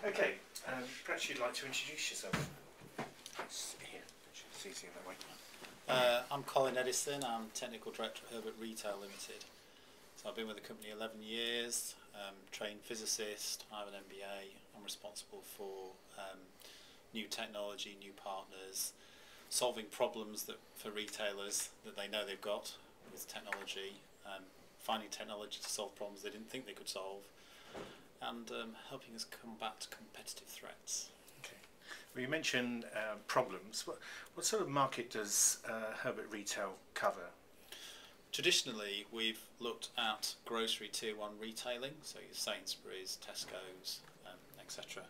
Okay, perhaps you'd like to introduce yourself. Here, it's easier that way. I'm Colin Edison. I'm Technical Director at HerbertRetail Limited. So I've been with the company 11 years, trained physicist, I have an MBA. I'm responsible for new technology, new partners, solving problems for retailers that they know they've got with technology, finding technology to solve problems they didn't think they could solve, and helping us combat competitive threats. Okay. Well, you mentioned problems. What sort of market does Herbert Retail cover? Traditionally, we've looked at grocery tier 1 retailing, so your Sainsbury's, Tesco's, etc.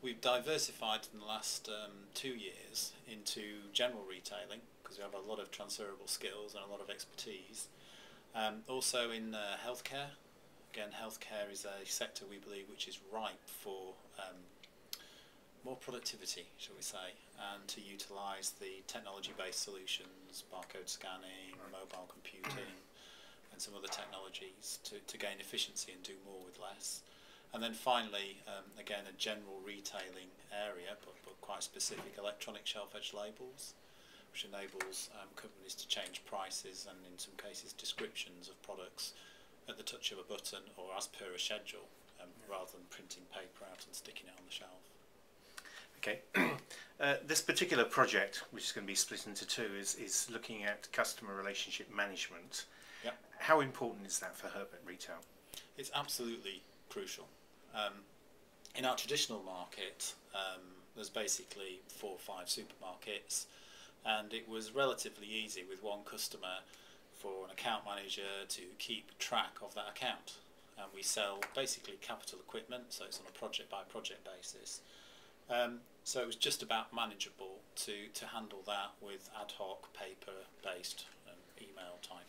We've diversified in the last 2 years into general retailing because we have a lot of transferable skills and a lot of expertise. Also in healthcare. Again, healthcare is a sector we believe which is ripe for more productivity, shall we say, and to utilise the technology-based solutions, barcode scanning, mobile computing, and some other technologies to gain efficiency and do more with less. And then finally, again, a general retailing area, but quite specific, electronic shelf-edge labels, which enables companies to change prices and, in some cases, descriptions of products at the touch of a button or as per a schedule, rather than printing paper out and sticking it on the shelf. Okay. This particular project, which is going to be split into two, is looking at customer relationship management. Yep. How important is that for Herbert Retail? It's absolutely crucial. In our traditional market, there's basically 4 or 5 supermarkets, and it was relatively easy with one customer for an account manager to keep track of that account. And we sell basically capital equipment, so it's on a project by project basis. So it was just about manageable to handle that with ad hoc, paper-based, email type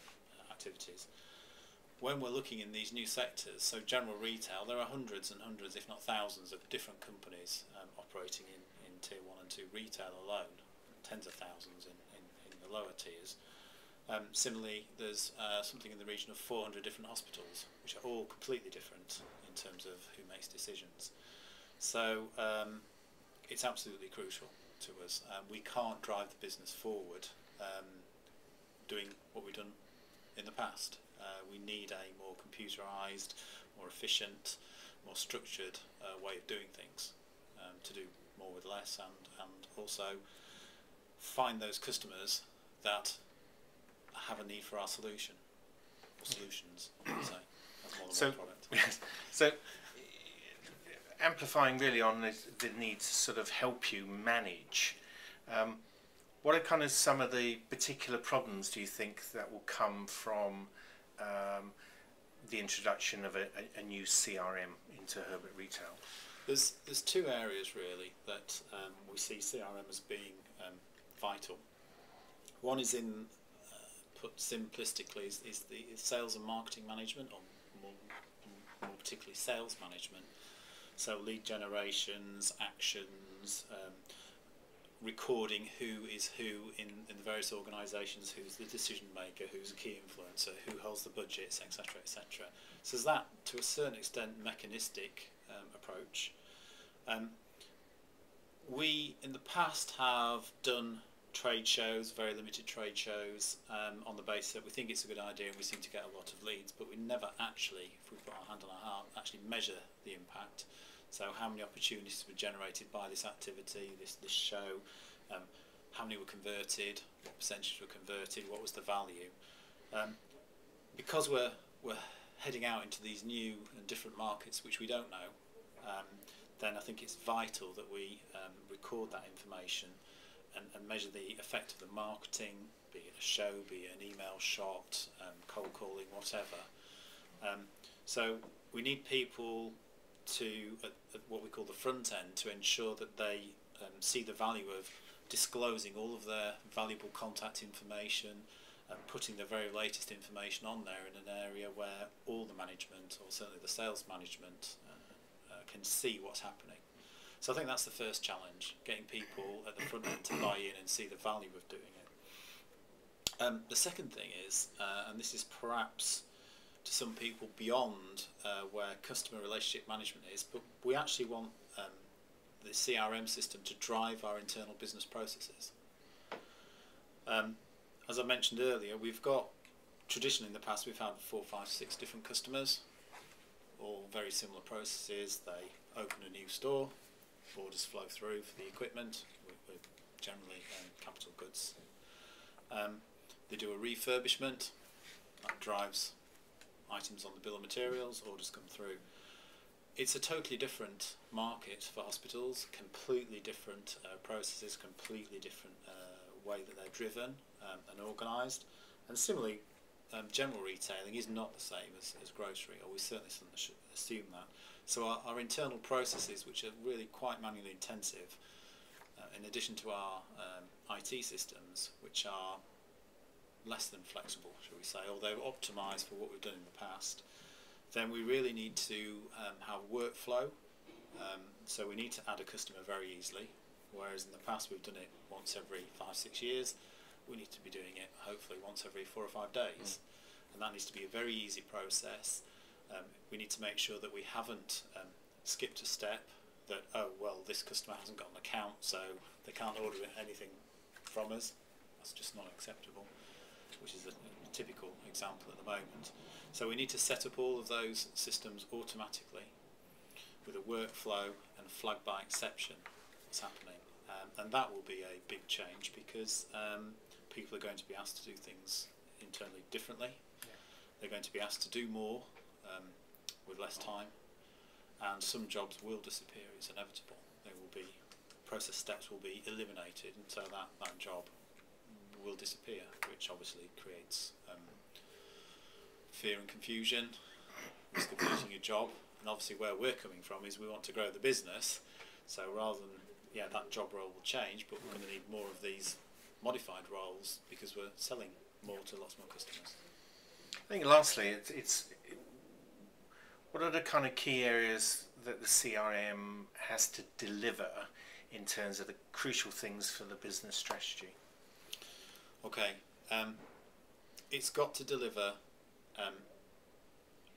activities. When we're looking in these new sectors, so general retail, there are hundreds and hundreds, if not thousands, of different companies operating in tier 1 and 2 retail alone, tens of thousands in the lower tiers. Similarly, there's something in the region of 400 different hospitals, which are all completely different in terms of who makes decisions. So it's absolutely crucial to us. We can't drive the business forward doing what we've done in the past. We need a more computerised, more efficient, more structured way of doing things to do more with less, and also find those customers that have a need for our solution, or solutions, I would say. That's more than one product. Yes. So amplifying really on the need to sort of help you manage, what are kind of some of the particular problems do you think that will come from the introduction of a new CRM into Herbert Retail? There's 2 areas really that we see CRM as being vital. One is put simplistically, is the sales and marketing management, or more particularly sales management. So lead generations, actions, recording who is who in the various organisations, who's the decision maker, who's a key influencer, who holds the budgets, etc., etc. So there's that, to a certain extent, mechanistic approach. We, in the past, have done trade shows, very limited trade shows, on the basis that we think it's a good idea and we seem to get a lot of leads, but we never actually, if we put our hand on our heart, actually measure the impact. So how many opportunities were generated by this activity, this show, how many were converted, what percentage were converted, what was the value. Because we're heading out into these new and different markets which we don't know, then I think it's vital that we record that information and measure the effect of the marketing, be it a show, be it an email shot, cold calling, whatever. So we need people at what we call the front end to ensure that they see the value of disclosing all of their valuable contact information and putting the very latest information on there in an area where all the management, or certainly the sales management, can see what's happening. So I think that's the first challenge, getting people at the front end to buy in and see the value of doing it. The second thing is, and this is perhaps to some people beyond where customer relationship management is, but we actually want the CRM system to drive our internal business processes. As I mentioned earlier, we've got, traditionally in the past, we've had 4, 5, 6 different customers, all very similar processes. They open a new store, orders flow through for the equipment. We're generally capital goods. They do a refurbishment, that drives items on the bill of materials, orders come through. It's a totally different market for hospitals, completely different processes, completely different way that they're driven and organised. And similarly, general retailing is not the same as grocery, or we certainly should assume that. So our internal processes, which are really quite manually intensive, in addition to our IT systems, which are less than flexible, shall we say, although optimised for what we've done in the past, then we really need to have workflow. So we need to add a customer very easily, whereas in the past we've done it once every 5, 6 years. We need to be doing it hopefully once every 4 or 5 days, and that needs to be a very easy process. We need to make sure that we haven't skipped a step, that, oh well, this customer hasn't got an account so they can't order anything from us. That's just not acceptable, which is a typical example at the moment. So we need to set up all of those systems automatically with a workflow and flag by exception what's happening, and that will be a big change because people are going to be asked to do things internally differently. They're going to be asked to do more with less time, and some jobs will disappear. It's inevitable. There will be process steps will be eliminated, and so that job will disappear, which obviously creates fear and confusion, risk of losing your job. And obviously where we're coming from is we want to grow the business, so rather than that job role will change, but we're going to need more of these modified roles because we're selling more to lots more customers. I think lastly, what are the kind of key areas that the CRM has to deliver in terms of the crucial things for the business strategy? Okay, it's got to deliver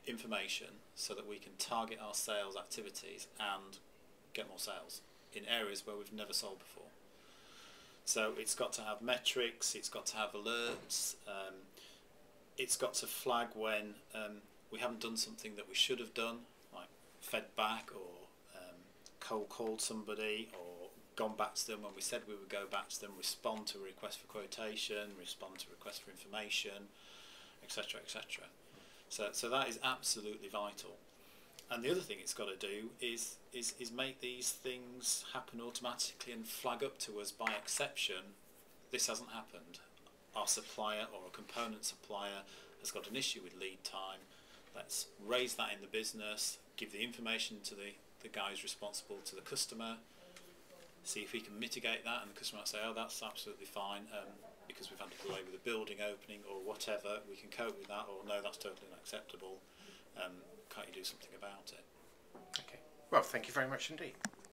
information so that we can target our sales activities and get more sales in areas where we've never sold before. So it's got to have metrics, it's got to have alerts, it's got to flag when we haven't done something that we should have done, like fed back or cold called somebody or gone back to them when we said we would go back to them, respond to a request for quotation, respond to a request for information, etc., etc. So that is absolutely vital. And the other thing it's got to do is make these things happen automatically and flag up to us by exception. This hasn't happened. Our supplier or a component supplier has got an issue with lead time. Let's raise that in the business, give the information to the guys responsible to the customer, see if we can mitigate that, and the customer might say, oh, that's absolutely fine, because we've had a delay with the building opening or whatever, we can cope with that, or no, that's totally unacceptable, can't you do something about it? Okay, well, thank you very much indeed.